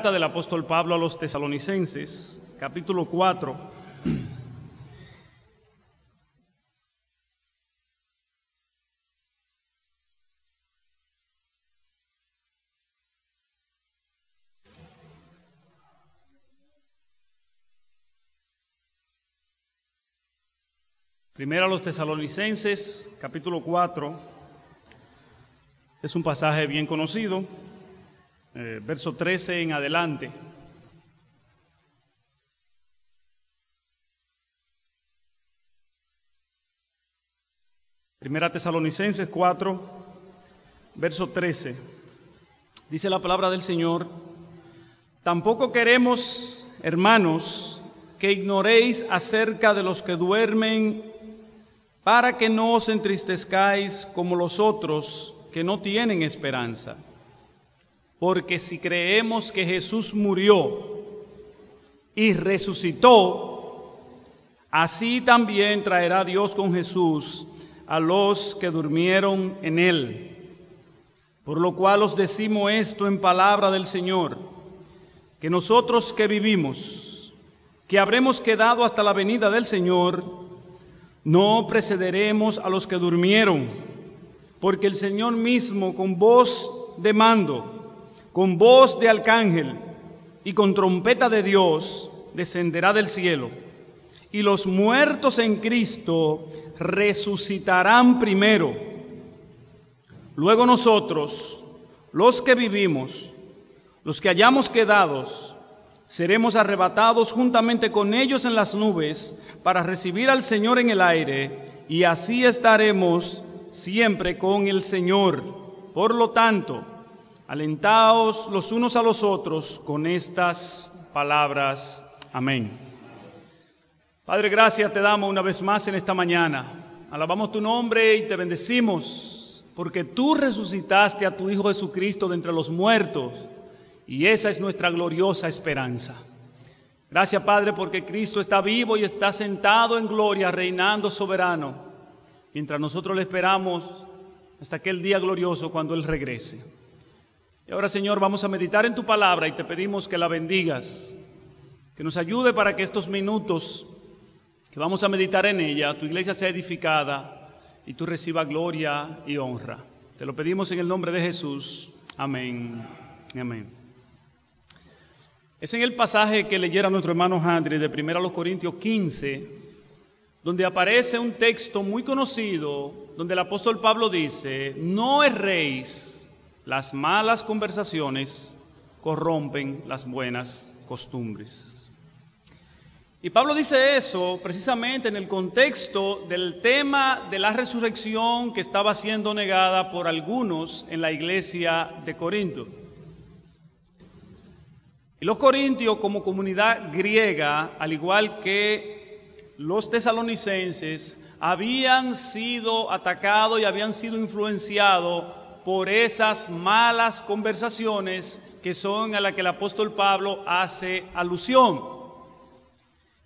carta del apóstol Pablo a los Tesalonicenses, capítulo 4. Primero a los Tesalonicenses, capítulo 4. Es un pasaje bien conocido, verso 13 en adelante. Primera Tesalonicenses 4, verso 13. Dice la palabra del Señor: tampoco queremos, hermanos, que ignoréis acerca de los que duermen, para que no os entristezcáis como los otros que no tienen esperanza. Porque si creemos que Jesús murió y resucitó, así también traerá Dios con Jesús a los que durmieron en él. Por lo cual os decimos esto en palabra del Señor, que nosotros que vivimos, que habremos quedado hasta la venida del Señor, no precederemos a los que durmieron, porque el Señor mismo, con voz de mando, con voz de arcángel y con trompeta de Dios, descenderá del cielo, y los muertos en Cristo resucitarán primero. Luego nosotros, los que vivimos, los que hayamos quedado, seremos arrebatados juntamente con ellos en las nubes para recibir al Señor en el aire, y así estaremos siempre con el Señor. Por lo tanto, alentaos los unos a los otros con estas palabras. Amén. Padre, gracias te damos una vez más en esta mañana. Alabamos tu nombre y te bendecimos, porque tú resucitaste a tu Hijo Jesucristo de entre los muertos, y esa es nuestra gloriosa esperanza. Gracias, Padre, porque Cristo está vivo y está sentado en gloria, reinando soberano, mientras nosotros le esperamos hasta aquel día glorioso cuando Él regrese. Y ahora, Señor, vamos a meditar en tu palabra y te pedimos que la bendigas, que nos ayude para que estos minutos que vamos a meditar en ella, tu iglesia sea edificada y tú recibas gloria y honra. Te lo pedimos en el nombre de Jesús. Amén y amén. Es en el pasaje que leyera nuestro hermano Andrés de 1 Corintios 15, donde aparece un texto muy conocido, donde el apóstol Pablo dice: no erréis, las malas conversaciones corrompen las buenas costumbres. Y Pablo dice eso precisamente en el contexto del tema de la resurrección que estaba siendo negada por algunos en la iglesia de Corinto. Y los corintios, como comunidad griega, al igual que los tesalonicenses, habían sido atacados y habían sido influenciados por esas malas conversaciones que son a las que el apóstol Pablo hace alusión.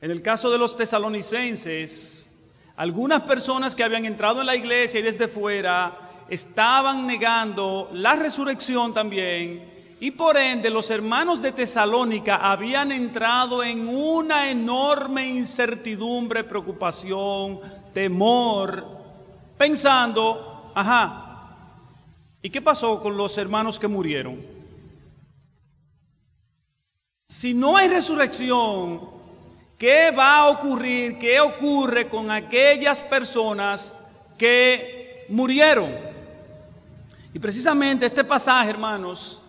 En el caso de los tesalonicenses, algunas personas que habían entrado en la iglesia y desde fuera estaban negando la resurrección también. Y por ende los hermanos de Tesalónica habían entrado en una enorme incertidumbre, preocupación, temor, pensando: ¿y qué pasó con los hermanos que murieron? Si no hay resurrección, ¿qué va a ocurrir? ¿Qué ocurre con aquellas personas que murieron? Y precisamente este pasaje, hermanos,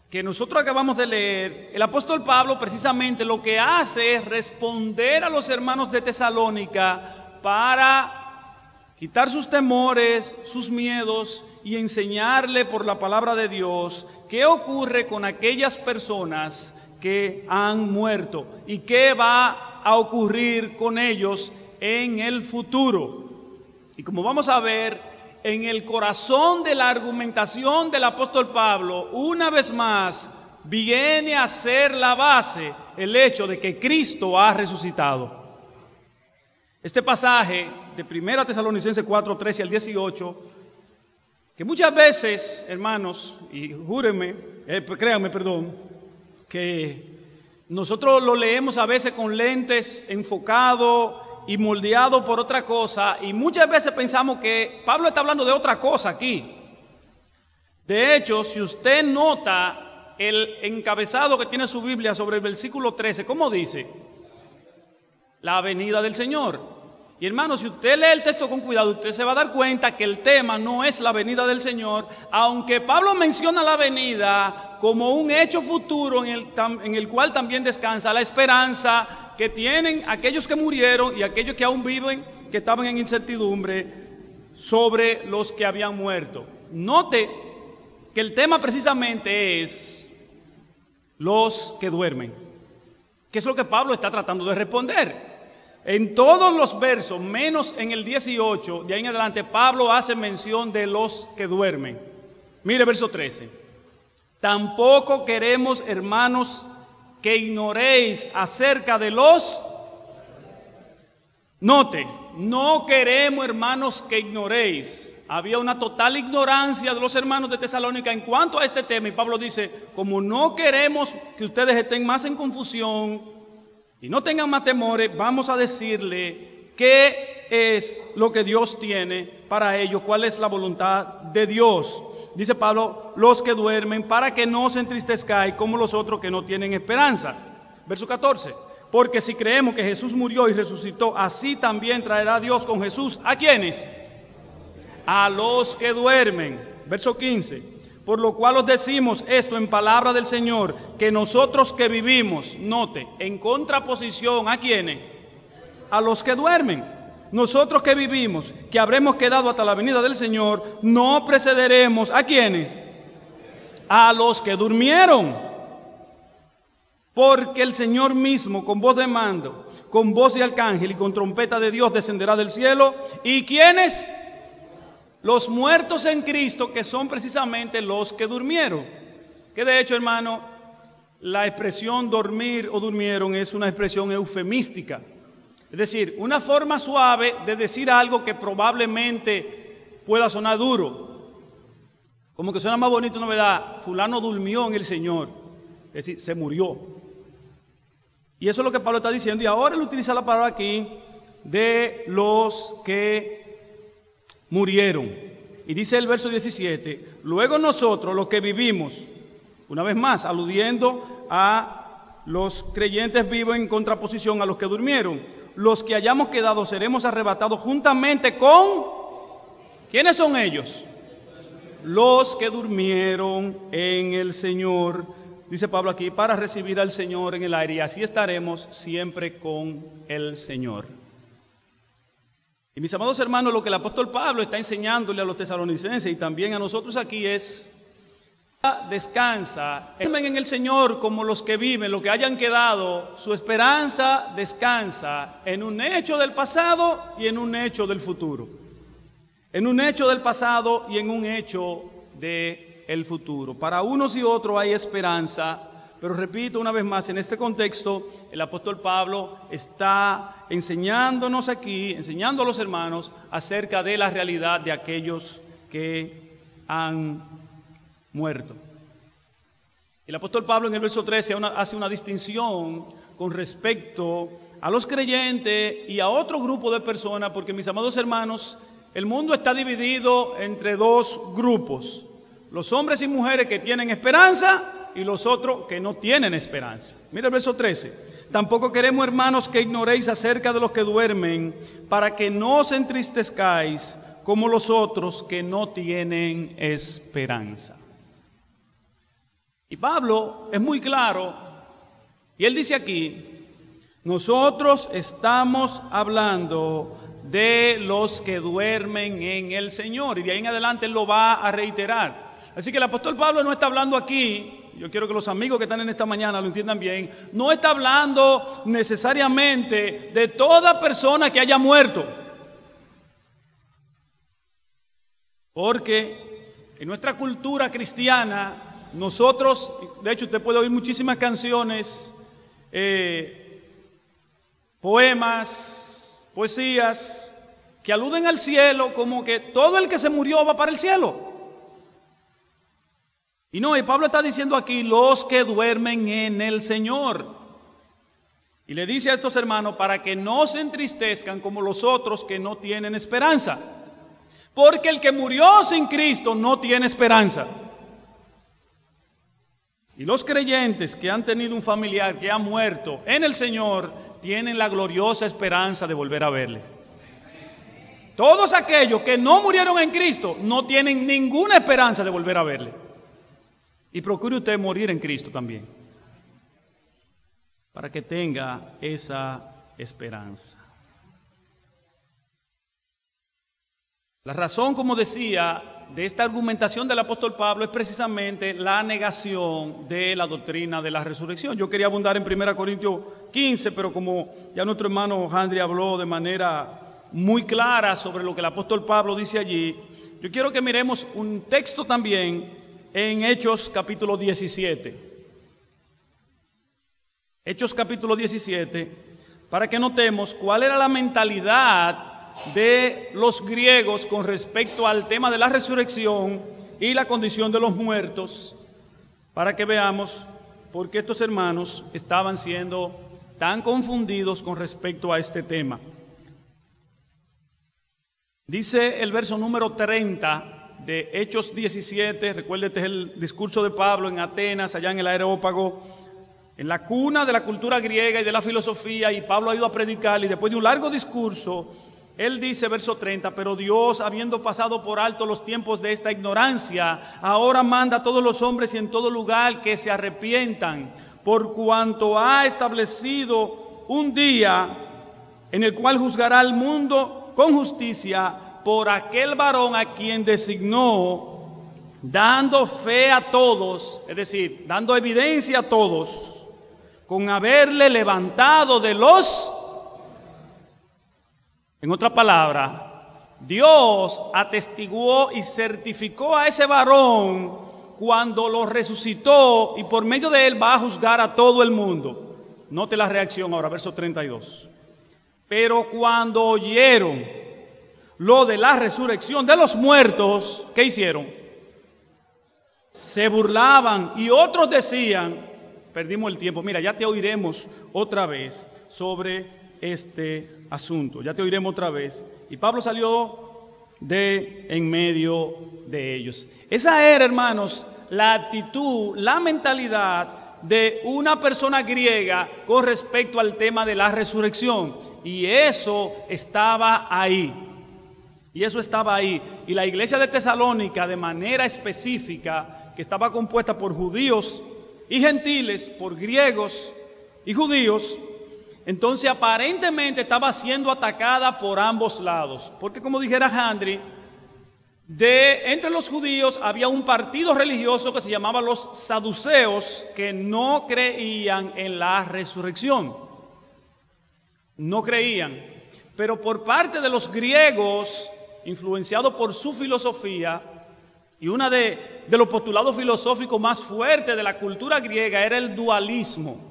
que nosotros acabamos de leer, el apóstol Pablo precisamente lo que hace es responder a los hermanos de Tesalónica para quitar sus temores, sus miedos y enseñarle por la palabra de Dios qué ocurre con aquellas personas que han muerto y qué va a ocurrir con ellos en el futuro. Y como vamos a ver, en el corazón de la argumentación del apóstol Pablo, una vez más, viene a ser la base el hecho de que Cristo ha resucitado. Este pasaje de 1 Tesalonicenses 4, 13 al 18, que muchas veces, hermanos, y créanme, que nosotros lo leemos a veces con lentes enfocado y moldeado por otra cosa, y muchas veces pensamos que Pablo está hablando de otra cosa aquí. De hecho, si usted nota el encabezado que tiene su Biblia sobre el versículo 13, ¿cómo dice? La venida del Señor. Y hermano, si usted lee el texto con cuidado, usted se va a dar cuenta que el tema no es la venida del Señor, aunque Pablo menciona la venida como un hecho futuro en el cual también descansa la esperanza que tienen aquellos que murieron y aquellos que aún viven, que estaban en incertidumbre sobre los que habían muerto. Note que el tema precisamente es los que duermen, que es lo que Pablo está tratando de responder. En todos los versos, menos en el 18, de ahí en adelante, Pablo hace mención de los que duermen. Mire verso 13. Tampoco queremos, hermanos, que ignoréis acerca de los... Note, no queremos, hermanos, que ignoréis. Había una total ignorancia de los hermanos de Tesalónica en cuanto a este tema. Y Pablo dice, como no queremos que ustedes estén más en confusión y no tengan más temores, vamos a decirle qué es lo que Dios tiene para ellos, cuál es la voluntad de Dios. Dice Pablo, los que duermen, para que no se entristezcáis como los otros que no tienen esperanza. Verso 14, porque si creemos que Jesús murió y resucitó, así también traerá Dios con Jesús, ¿a quiénes? A los que duermen. Verso 15, por lo cual os decimos esto en palabra del Señor, que nosotros que vivimos, note, en contraposición, ¿a quiénes? A los que duermen. Nosotros que vivimos, que habremos quedado hasta la venida del Señor, no precederemos, ¿a quiénes? A los que durmieron. Porque el Señor mismo, con voz de mando, con voz de arcángel y con trompeta de Dios, descenderá del cielo. ¿Y quiénes? Los muertos en Cristo, que son precisamente los que durmieron. Que de hecho, hermano, la expresión dormir o durmieron es una expresión eufemística. Es decir, una forma suave de decir algo que probablemente pueda sonar duro. Como que suena más bonito una verdad, fulano durmió en el Señor. Es decir, se murió. Y eso es lo que Pablo está diciendo. Y ahora él utiliza la palabra aquí de los que murieron. Y dice el verso 17, luego nosotros los que vivimos, una vez más, aludiendo a los creyentes vivos en contraposición a los que durmieron, los que hayamos quedado seremos arrebatados juntamente con... ¿Quiénes son ellos? Los que durmieron en el Señor, dice Pablo aquí, para recibir al Señor en el aire, y así estaremos siempre con el Señor. Y mis amados hermanos, lo que el apóstol Pablo está enseñándole a los tesalonicenses y también a nosotros aquí es: descansa en el Señor como los que viven, los que hayan quedado, su esperanza descansa en un hecho del pasado y en un hecho del futuro. En un hecho del pasado y en un hecho del futuro. Para unos y otros hay esperanza. Pero repito una vez más, en este contexto, el apóstol Pablo está enseñándonos aquí, enseñando a los hermanos acerca de la realidad de aquellos que han muerto. El apóstol Pablo en el verso 13 hace una distinción con respecto a los creyentes y a otro grupo de personas, porque mis amados hermanos, el mundo está dividido entre dos grupos: los hombres y mujeres que tienen esperanza y los otros que no tienen esperanza. Mira el verso 13. Tampoco queremos, hermanos, que ignoréis acerca de los que duermen, para que no os entristezcáis como los otros que no tienen esperanza. Y Pablo es muy claro, y él dice aquí: nosotros estamos hablando de los que duermen en el Señor, y de ahí en adelante él lo va a reiterar. Así que el apóstol Pablo no está hablando aquí, yo quiero que los amigos que están en esta mañana lo entiendan bien, no está hablando necesariamente de toda persona que haya muerto. Porque en nuestra cultura cristiana, nosotros, de hecho usted puede oír muchísimas canciones, poemas, poesías, que aluden al cielo como que todo el que se murió va para el cielo. Y no, y Pablo está diciendo aquí, los que duermen en el Señor. Y le dice a estos hermanos, para que no se entristezcan como los otros que no tienen esperanza. Porque el que murió sin Cristo no tiene esperanza. Y los creyentes que han tenido un familiar que ha muerto en el Señor, tienen la gloriosa esperanza de volver a verles. Todos aquellos que no murieron en Cristo, no tienen ninguna esperanza de volver a verle. Y procure usted morir en Cristo también, para que tenga esa esperanza. La razón, como decía, de esta argumentación del apóstol Pablo es precisamente la negación de la doctrina de la resurrección. Yo quería abundar en 1 Corintios 15, pero como ya nuestro hermano Handry habló de manera muy clara sobre lo que el apóstol Pablo dice allí, yo quiero que miremos un texto también en Hechos capítulo 17. Hechos capítulo 17, para que notemos cuál era la mentalidad de los griegos con respecto al tema de la resurrección y la condición de los muertos, para que veamos por qué estos hermanos estaban siendo tan confundidos con respecto a este tema. Dice el verso número 30 de Hechos 17, recuerde, este es el discurso de Pablo en Atenas, allá en el Areópago, en la cuna de la cultura griega y de la filosofía, y Pablo ha ido a predicar, y después de un largo discurso, él dice, verso 30, pero Dios, habiendo pasado por alto los tiempos de esta ignorancia, ahora manda a todos los hombres y en todo lugar que se arrepientan, por cuanto ha establecido un día en el cual juzgará al mundo con justicia por aquel varón a quien designó, dando fe a todos, es decir, dando evidencia a todos, con haberle levantado de los... En otra palabra, Dios atestiguó y certificó a ese varón cuando lo resucitó y por medio de él va a juzgar a todo el mundo. Note la reacción ahora, verso 32. Pero cuando oyeron lo de la resurrección de los muertos, ¿qué hicieron? Se burlaban y otros decían, perdimos el tiempo, mira, ya te oiremos otra vez sobre este asunto, ya te oiremos otra vez. Y Pablo salió de en medio de ellos. Esa era, hermanos, la actitud, la mentalidad de una persona griega con respecto al tema de la resurrección. Y eso estaba ahí. Y eso estaba ahí. Y la iglesia de Tesalónica, de manera específica, que estaba compuesta por judíos y gentiles, por griegos y judíos, entonces aparentemente estaba siendo atacada por ambos lados. Porque como dijera Handry, entre los judíos había un partido religioso que se llamaba los saduceos, que no creían en la resurrección. No creían. Pero por parte de los griegos, influenciados por su filosofía, y una de los postulados filosóficos más fuertes de la cultura griega era el dualismo.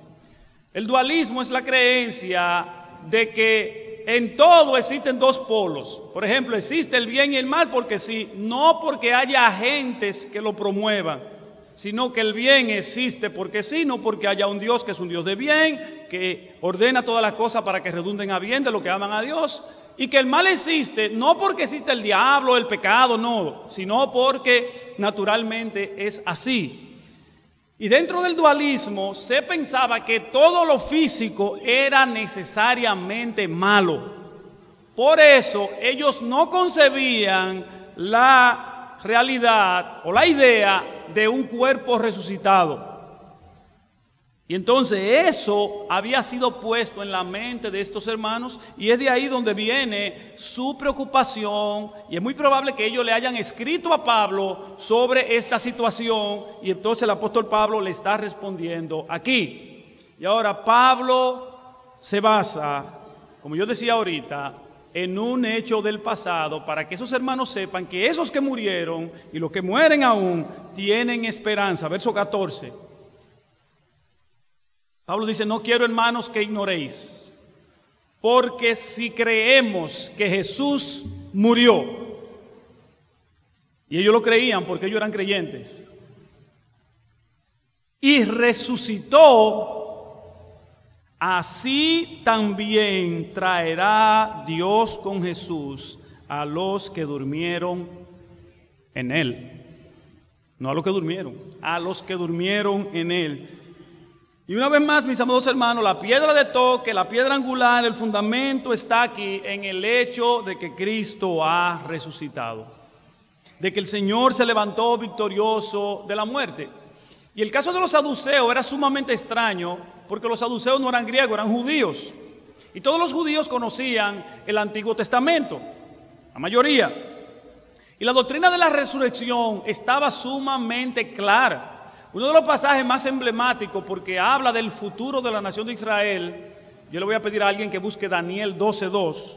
El dualismo es la creencia de que en todo existen dos polos. Por ejemplo, existe el bien y el mal porque sí, no porque haya agentes que lo promuevan, sino que el bien existe porque sí, no porque haya un Dios que es un Dios de bien, que ordena todas las cosas para que redunden a bien de lo que aman a Dios, y que el mal existe no porque existe el diablo, el pecado, no, sino porque naturalmente es así. Y dentro del dualismo se pensaba que todo lo físico era necesariamente malo. Por eso ellos no concebían la realidad o la idea de un cuerpo resucitado. Y entonces eso había sido puesto en la mente de estos hermanos y es de ahí donde viene su preocupación, y es muy probable que ellos le hayan escrito a Pablo sobre esta situación, y entonces el apóstol Pablo le está respondiendo aquí. Y ahora Pablo se basa, como yo decía ahorita, en un hecho del pasado para que esos hermanos sepan que esos que murieron y los que mueren aún tienen esperanza. Verso 14. Pablo dice, no quiero, hermanos, que ignoréis, porque si creemos que Jesús murió, y ellos lo creían porque ellos eran creyentes, y resucitó, así también traerá Dios con Jesús a los que durmieron en Él. No a los que durmieron, a los que durmieron en Él. Y una vez más, mis amados hermanos, la piedra de toque, la piedra angular, el fundamento está aquí en el hecho de que Cristo ha resucitado, de que el Señor se levantó victorioso de la muerte. Y el caso de los saduceos era sumamente extraño, porque los saduceos no eran griegos, eran judíos. Y todos los judíos conocían el Antiguo Testamento, la mayoría. Y la doctrina de la resurrección estaba sumamente clara. Uno de los pasajes más emblemáticos, porque habla del futuro de la nación de Israel, yo le voy a pedir a alguien que busque Daniel 12:2,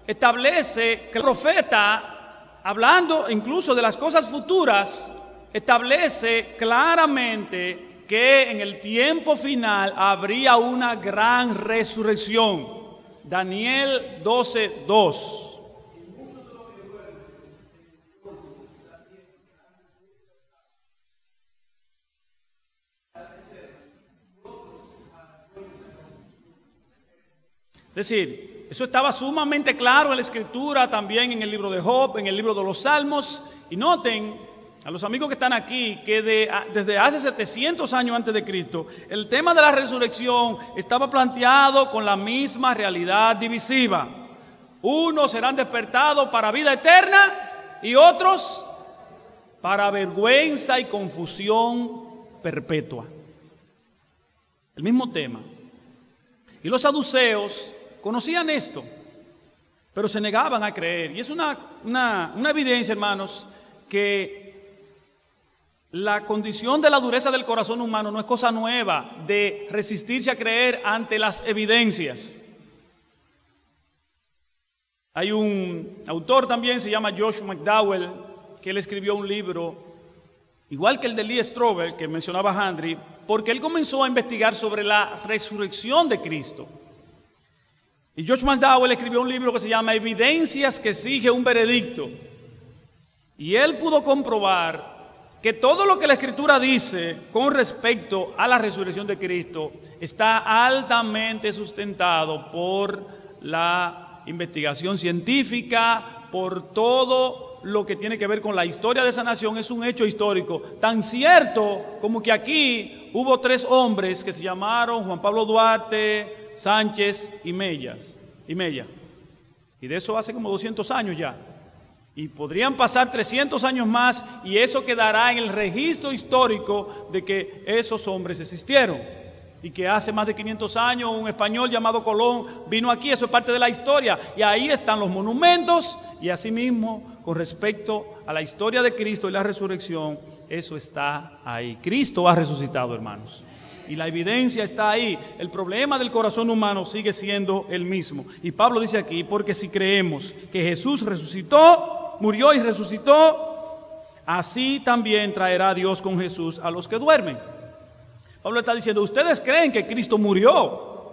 establece que el profeta, hablando incluso de las cosas futuras, establece claramente que en el tiempo final habría una gran resurrección. Daniel 12:2. Es decir, eso estaba sumamente claro en la Escritura, también en el libro de Job, en el libro de los Salmos. Y noten, a los amigos que están aquí, que desde hace 700 años antes de Cristo, el tema de la resurrección estaba planteado con la misma realidad divisiva. Unos serán despertados para vida eterna y otros para vergüenza y confusión perpetua. El mismo tema. Y los saduceos conocían esto, pero se negaban a creer. Y es una evidencia, hermanos, que la condición de la dureza del corazón humano no es cosa nueva de resistirse a creer ante las evidencias. Hay un autor también, se llama Josh McDowell, que él escribió un libro, igual que el de Lee Strobel, que mencionaba Henry, porque él comenzó a investigar sobre la resurrección de Cristo. Y Josh McDowell escribió un libro que se llama Evidencias que exige un veredicto. Y él pudo comprobar que todo lo que la Escritura dice con respecto a la resurrección de Cristo está altamente sustentado por la investigación científica, por todo lo que tiene que ver con la historia de esa nación. Es un hecho histórico, tan cierto como que aquí hubo 3 hombres que se llamaron Juan Pablo Duarte, Sánchez y Mella. Y de eso hace como 200 años ya. Y podrían pasar 300 años más y eso quedará en el registro histórico de que esos hombres existieron. Y que hace más de 500 años un español llamado Colón vino aquí, eso es parte de la historia. Y ahí están los monumentos y asimismo con respecto a la historia de Cristo y la resurrección, eso está ahí. Cristo ha resucitado, hermanos. Y la evidencia está ahí. El problema del corazón humano sigue siendo el mismo. Y Pablo dice aquí, porque si creemos que Jesús resucitó, murió y resucitó, así también traerá Dios con Jesús a los que duermen. Pablo está diciendo, ustedes creen que Cristo murió.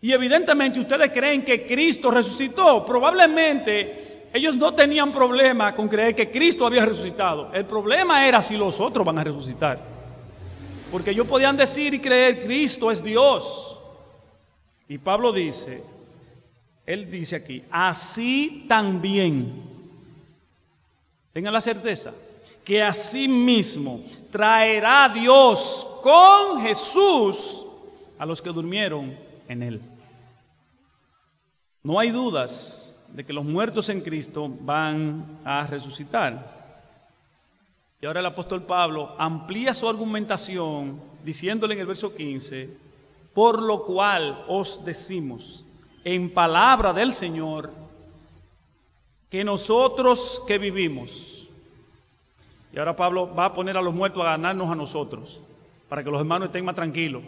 Y evidentemente ustedes creen que Cristo resucitó. Probablemente ellos no tenían problema con creer que Cristo había resucitado. El problema era si los otros van a resucitar. Porque ellos podían decir y creer, Cristo es Dios. Y Pablo dice, él dice aquí, así también, tengan la certeza, que así mismo traerá Dios con Jesús a los que durmieron en Él. No hay dudas de que los muertos en Cristo van a resucitar. Y ahora el apóstol Pablo amplía su argumentación diciéndole en el verso 15, por lo cual os decimos en palabra del Señor que nosotros que vivimos. Y ahora Pablo va a poner a los muertos a ganarnos a nosotros, para que los hermanos estén más tranquilos.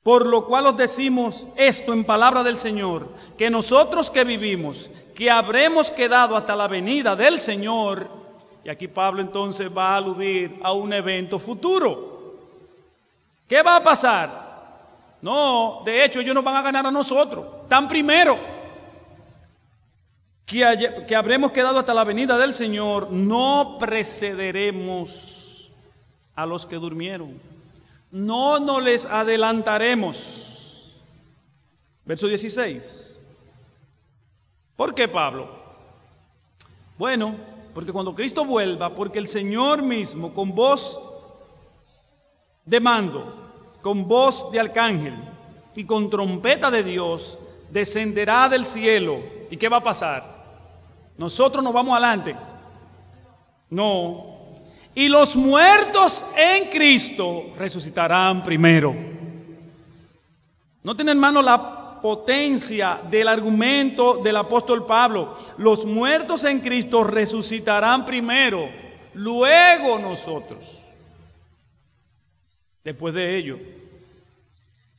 Por lo cual os decimos esto en palabra del Señor, que nosotros que vivimos, que habremos quedado hasta la venida del Señor. Y aquí Pablo entonces va a aludir a un evento futuro. ¿Qué va a pasar? No, de hecho ellos nos van a ganar a nosotros. Tan primero que habremos quedado hasta la venida del Señor, no precederemos a los que durmieron. No nos les adelantaremos. Verso 16. ¿Por qué, Pablo? Bueno, porque cuando Cristo vuelva, porque el Señor mismo con voz de mando, con voz de arcángel y con trompeta de Dios, descenderá del cielo. ¿Y qué va a pasar? ¿Nosotros nos vamos adelante? No. Y los muertos en Cristo resucitarán primero. Noten, hermano, la potencia del argumento del apóstol Pablo. Los muertos en Cristo resucitarán primero, luego nosotros. Después de ello.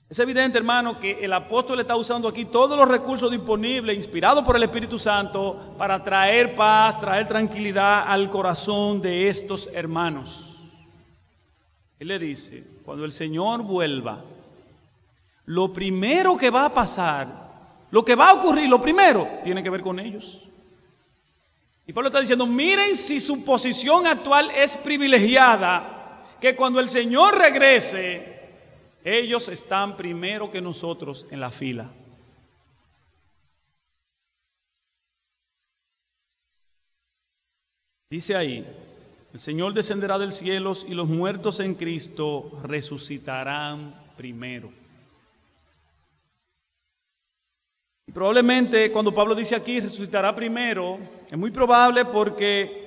Es evidente, hermano, que el apóstol está usando aquí todos los recursos disponibles, inspirados por el Espíritu Santo, para traer paz, traer tranquilidad al corazón de estos hermanos. Él le dice, cuando el Señor vuelva, lo primero que va a pasar, lo que va a ocurrir, lo primero, tiene que ver con ellos. Y Pablo está diciendo, miren si su posición actual es privilegiada, que cuando el Señor regrese, ellos están primero que nosotros en la fila. Dice ahí, el Señor descenderá del cielo y los muertos en Cristo resucitarán primero. Y probablemente cuando Pablo dice aquí resucitará primero, es muy probable porque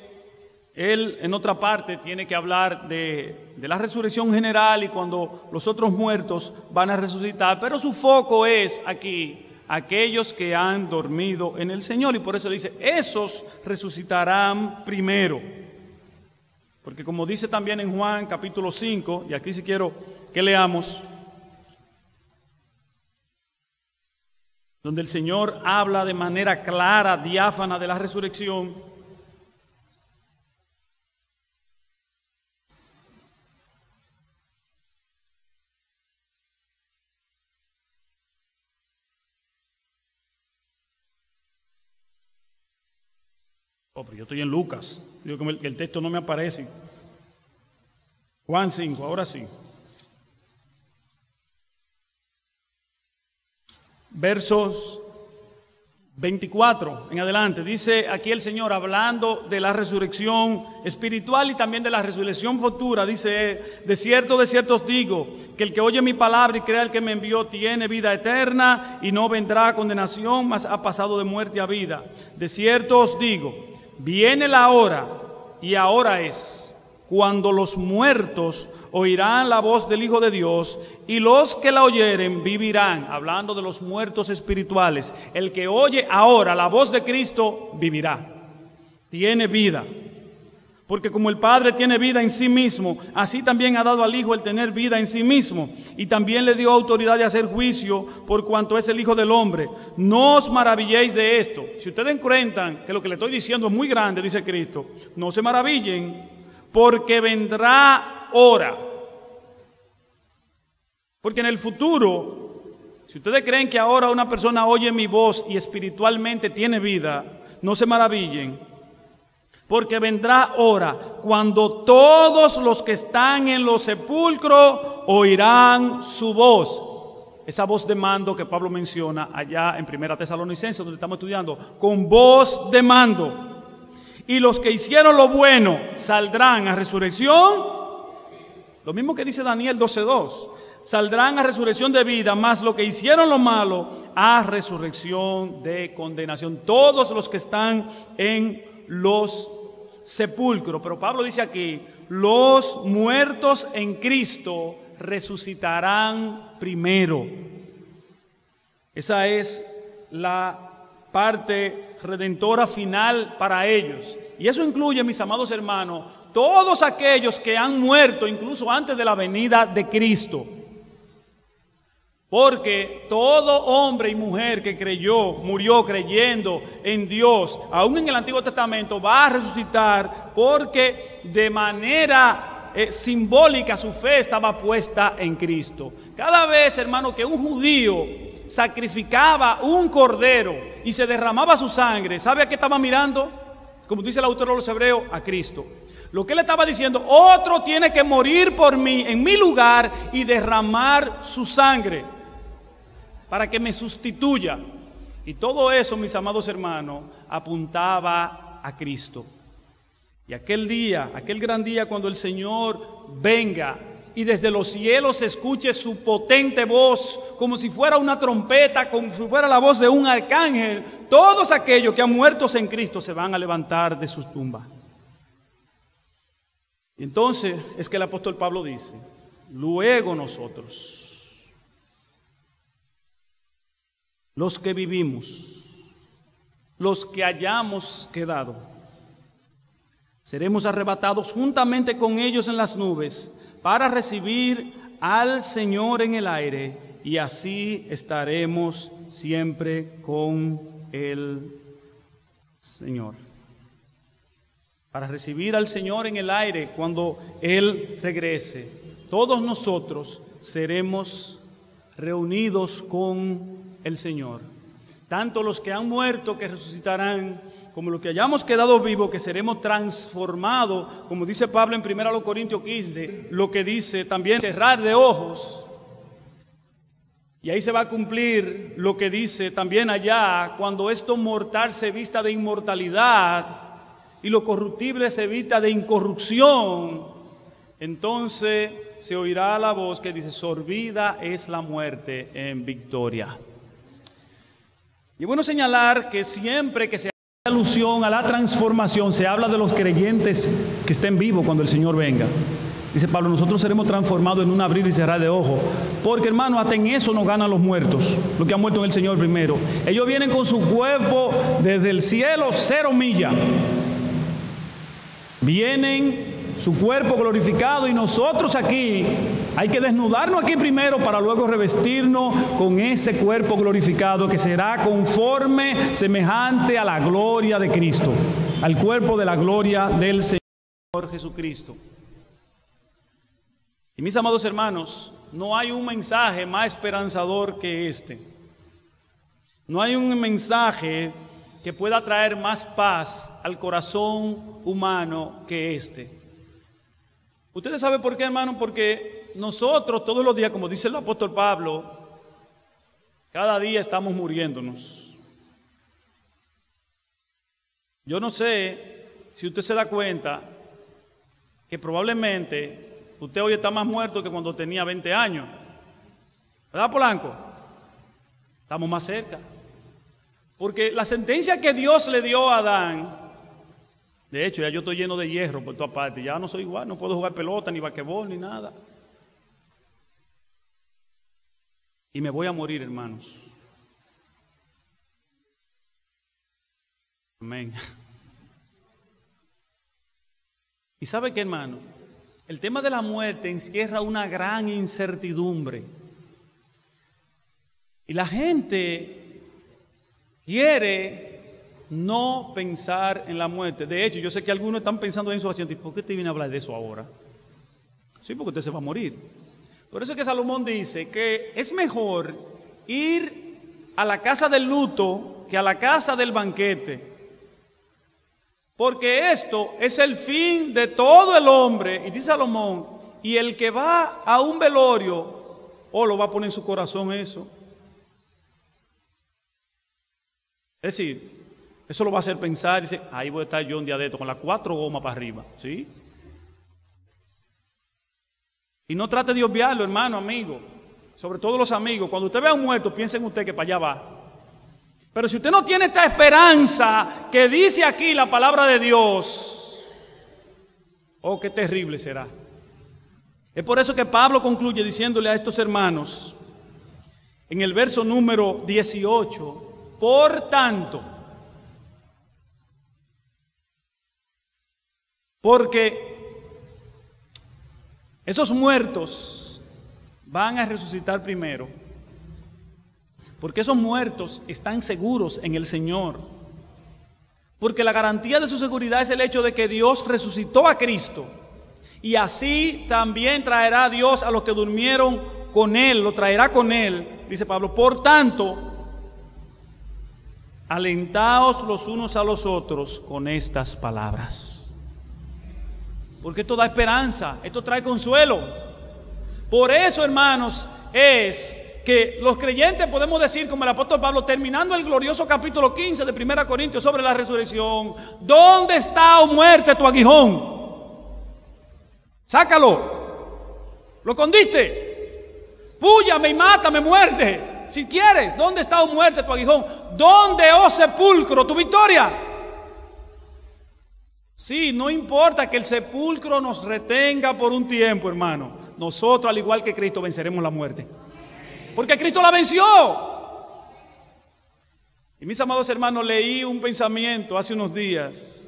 él en otra parte tiene que hablar de la resurrección general y cuando los otros muertos van a resucitar, pero su foco es aquí, aquellos que han dormido en el Señor, y por eso dice, esos resucitarán primero. Porque como dice también en Juan capítulo 5, y aquí sí quiero que leamos, donde el Señor habla de manera clara, diáfana de la resurrección. Oh, pero yo estoy en Lucas, digo que el texto no me aparece. Juan 5, ahora sí. Versos 24 en adelante, dice aquí el Señor hablando de la resurrección espiritual y también de la resurrección futura. Dice, de cierto os digo, que el que oye mi palabra y crea el que me envió tiene vida eterna y no vendrá a condenación, mas ha pasado de muerte a vida. De cierto os digo, viene la hora, y ahora es, cuando los muertos oirán la voz del Hijo de Dios, y los que la oyeren vivirán. Hablando de los muertos espirituales, el que oye ahora la voz de Cristo vivirá, tiene vida. Porque como el Padre tiene vida en sí mismo, así también ha dado al Hijo el tener vida en sí mismo. Y también le dio autoridad de hacer juicio por cuanto es el Hijo del Hombre. No os maravilléis de esto. Si ustedes encuentran que lo que le estoy diciendo es muy grande, dice Cristo, no se maravillen, porque vendrá hora. Porque en el futuro, si ustedes creen que ahora una persona oye mi voz y espiritualmente tiene vida, no se maravillen. Porque vendrá hora cuando todos los que están en los sepulcros oirán su voz. Esa voz de mando que Pablo menciona allá en 1 Tesalonicenses, donde estamos estudiando, con voz de mando. Y los que hicieron lo bueno saldrán a resurrección. Lo mismo que dice Daniel 12:2. Saldrán a resurrección de vida, más lo que hicieron lo malo a resurrección de condenación. Todos los que están en los sepulcro. Pero Pablo dice aquí, los muertos en Cristo resucitarán primero. Esa es la parte redentora final para ellos. Y eso incluye, mis amados hermanos, todos aquellos que han muerto incluso antes de la venida de Cristo. Porque todo hombre y mujer que murió creyendo en Dios, aún en el Antiguo Testamento, va a resucitar porque de manera simbólica su fe estaba puesta en Cristo. Cada vez, hermano, que un judío sacrificaba un cordero y se derramaba su sangre, ¿sabe a qué estaba mirando? Como dice el autor de los Hebreos, a Cristo. Lo que él estaba diciendo, otro tiene que morir por mí, en mi lugar, y derramar su sangre para que me sustituya. Y todo eso, mis amados hermanos, apuntaba a Cristo. Y aquel día, aquel gran día cuando el Señor venga y desde los cielos se escuche su potente voz, como si fuera una trompeta, como si fuera la voz de un arcángel, todos aquellos que han muerto en Cristo se van a levantar de sus tumbas. Y entonces es que el apóstol Pablo dice, luego nosotros, los que vivimos, los que hayamos quedado, seremos arrebatados juntamente con ellos en las nubes para recibir al Señor en el aire, y así estaremos siempre con el Señor. Para recibir al Señor en el aire cuando Él regrese, todos nosotros seremos reunidos con el Señor. Tanto los que han muerto que resucitarán, como los que hayamos quedado vivos, que seremos transformados, como dice Pablo en 1 Corintios 15, lo que dice también cerrar de ojos. Y ahí se va a cumplir lo que dice también allá, cuando esto mortal se vista de inmortalidad y lo corruptible se vista de incorrupción, entonces se oirá la voz que dice, sorbida es la muerte en victoria. Y es bueno señalar que siempre que se hace alusión a la transformación, se habla de los creyentes que estén vivos cuando el Señor venga. Dice Pablo, nosotros seremos transformados en un abrir y cerrar de ojos. Porque hermano, hasta en eso nos ganan los muertos, los que han muerto en el Señor primero. Ellos vienen con su cuerpo desde el cielo 0 millas. Vienen su cuerpo glorificado, y nosotros aquí hay que desnudarnos aquí primero para luego revestirnos con ese cuerpo glorificado que será conforme, semejante a la gloria de Cristo, al cuerpo de la gloria del Señor Jesucristo. Y mis amados hermanos, no hay un mensaje más esperanzador que este. No hay un mensaje que pueda traer más paz al corazón humano que este. ¿Ustedes saben por qué, hermano? Porque nosotros todos los días, como dice el apóstol Pablo, cada día estamos muriéndonos. Yo no sé si usted se da cuenta que probablemente usted hoy está más muerto que cuando tenía 20 años. ¿Verdad, Polanco? Estamos más cerca. Porque la sentencia que Dios le dio a Adán, de hecho, ya yo estoy lleno de hierro por toda parte. Ya no soy igual, no puedo jugar pelota, ni basquetbol, ni nada. Y me voy a morir, hermanos. Amén. Y ¿sabe qué, hermano? El tema de la muerte encierra una gran incertidumbre. Y la gente quiere no pensar en la muerte. De hecho, yo sé que algunos están pensando en su acción. ¿Por qué te viene a hablar de eso ahora? Sí, porque usted se va a morir. Por eso es que Salomón dice que es mejor ir a la casa del luto que a la casa del banquete. Porque esto es el fin de todo el hombre. Y dice Salomón, y el que va a un velorio, lo va a poner en su corazón eso. Es decir, eso lo va a hacer pensar, dice, ahí voy a estar yo un día de esto, con las 4 gomas para arriba, ¿sí? Y no trate de obviarlo, hermano, amigo, sobre todo los amigos. Cuando usted vea a un muerto, piense en usted que para allá va. Pero si usted no tiene esta esperanza que dice aquí la palabra de Dios, oh, qué terrible será. Es por eso que Pablo concluye diciéndole a estos hermanos, en el verso número 18, por tanto, porque esos muertos van a resucitar primero, porque esos muertos están seguros en el Señor, porque la garantía de su seguridad es el hecho de que Dios resucitó a Cristo, y así también traerá a Dios a los que durmieron con Él, lo traerá con Él, dice Pablo. Por tanto, alentaos los unos a los otros con estas palabras. porque esto da esperanza, esto trae consuelo. Por eso, hermanos, es que los creyentes podemos decir, como el apóstol Pablo, terminando el glorioso capítulo 15 de 1 Corintios sobre la resurrección: ¿dónde está, oh muerte, tu aguijón? Sácalo. ¿Lo escondiste? Púllame y mátame, muerte. Si quieres, ¿dónde está, oh muerte, tu aguijón? ¿Dónde, oh sepulcro, tu victoria? Sí, no importa que el sepulcro nos retenga por un tiempo, hermano. Nosotros, al igual que Cristo, venceremos la muerte. Porque Cristo la venció. Y mis amados hermanos, leí un pensamiento hace unos días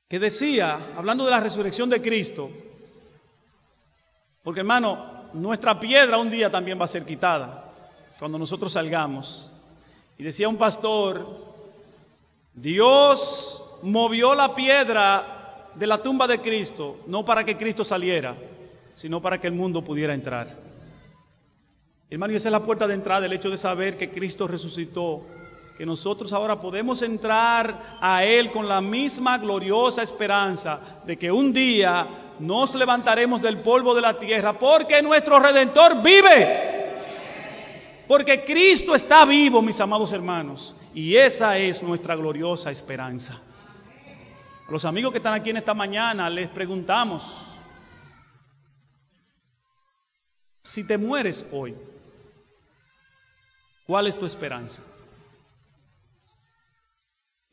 que decía, hablando de la resurrección de Cristo, porque hermano, nuestra piedra un día también va a ser quitada cuando nosotros salgamos. Y decía un pastor: Dios movió la piedra de la tumba de Cristo no para que Cristo saliera, sino para que el mundo pudiera entrar. Hermano, y esa es la puerta de entrada, el hecho de saber que Cristo resucitó, que nosotros ahora podemos entrar a Él con la misma gloriosa esperanza de que un día nos levantaremos del polvo de la tierra, porque nuestro Redentor vive. Porque Cristo está vivo, mis amados hermanos, y esa es nuestra gloriosa esperanza. A los amigos que están aquí en esta mañana les preguntamos: si te mueres hoy, ¿cuál es tu esperanza?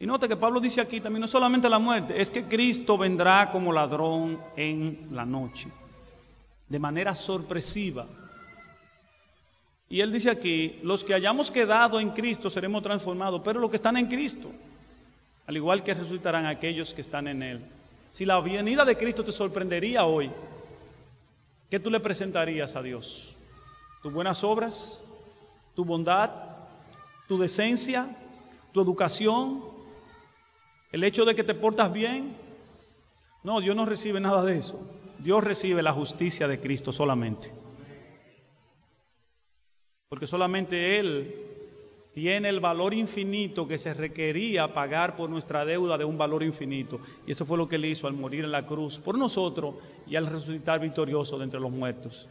Y nota que Pablo dice aquí también, no solamente la muerte, es que Cristo vendrá como ladrón en la noche, de manera sorpresiva. Y él dice aquí: los que hayamos quedado en Cristo seremos transformados, pero los que están en Cristo, al igual que resucitarán aquellos que están en Él. Si la venida de Cristo te sorprendería hoy, ¿qué tú le presentarías a Dios? ¿Tus buenas obras? ¿Tu bondad? ¿Tu decencia? ¿Tu educación? ¿El hecho de que te portas bien? No, Dios no recibe nada de eso. Dios recibe la justicia de Cristo solamente. Porque solamente Él tiene el valor infinito que se requería pagar por nuestra deuda de un valor infinito. Y eso fue lo que Él hizo al morir en la cruz por nosotros y al resucitar victorioso de entre los muertos.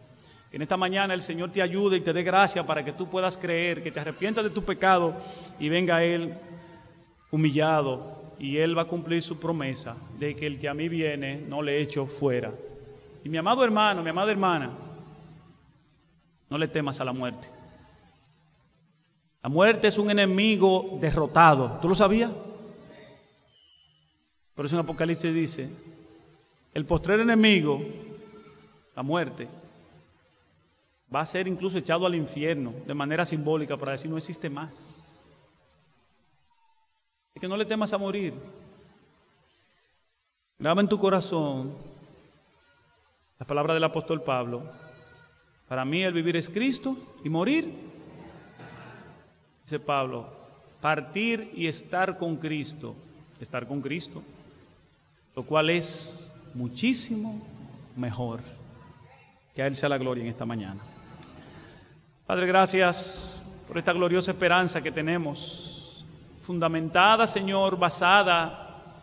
Que en esta mañana el Señor te ayude y te dé gracia para que tú puedas creer, que te arrepientas de tu pecado y venga a Él humillado. Y Él va a cumplir su promesa de que el que a mí viene no le echo fuera. Y mi amado hermano, mi amada hermana, no le temas a la muerte. La muerte es un enemigo derrotado. ¿Tú lo sabías? Por eso en Apocalipsis dice: el postrer enemigo, la muerte, va a ser incluso echado al infierno de manera simbólica para decir: no existe más. Así que no le temas a morir. Graba en tu corazón las palabras del apóstol Pablo: para mí el vivir es Cristo y morir, dice Pablo, partir y estar con Cristo, lo cual es muchísimo mejor. Que a Él sea la gloria en esta mañana. Padre, gracias por esta gloriosa esperanza que tenemos, fundamentada, Señor, basada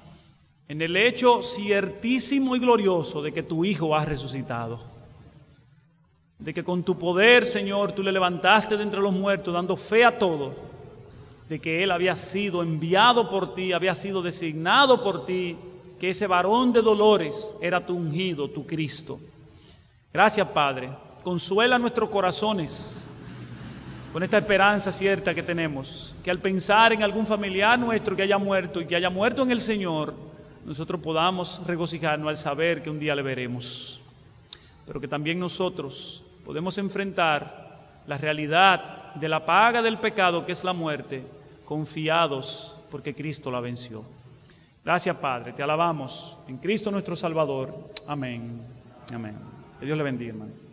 en el hecho ciertísimo y glorioso de que tu Hijo ha resucitado. De que con tu poder, Señor, tú le levantaste de entre los muertos, dando fe a todos, de que Él había sido enviado por ti, había sido designado por ti, que ese varón de dolores era tu ungido, tu Cristo. Gracias, Padre. Consuela nuestros corazones con esta esperanza cierta que tenemos, que al pensar en algún familiar nuestro que haya muerto y que haya muerto en el Señor, nosotros podamos regocijarnos al saber que un día le veremos. Pero que también nosotros podemos enfrentar la realidad de la paga del pecado, que es la muerte, confiados porque Cristo la venció. Gracias, Padre, te alabamos en Cristo nuestro Salvador. Amén. Amén. Que Dios le bendiga, hermano.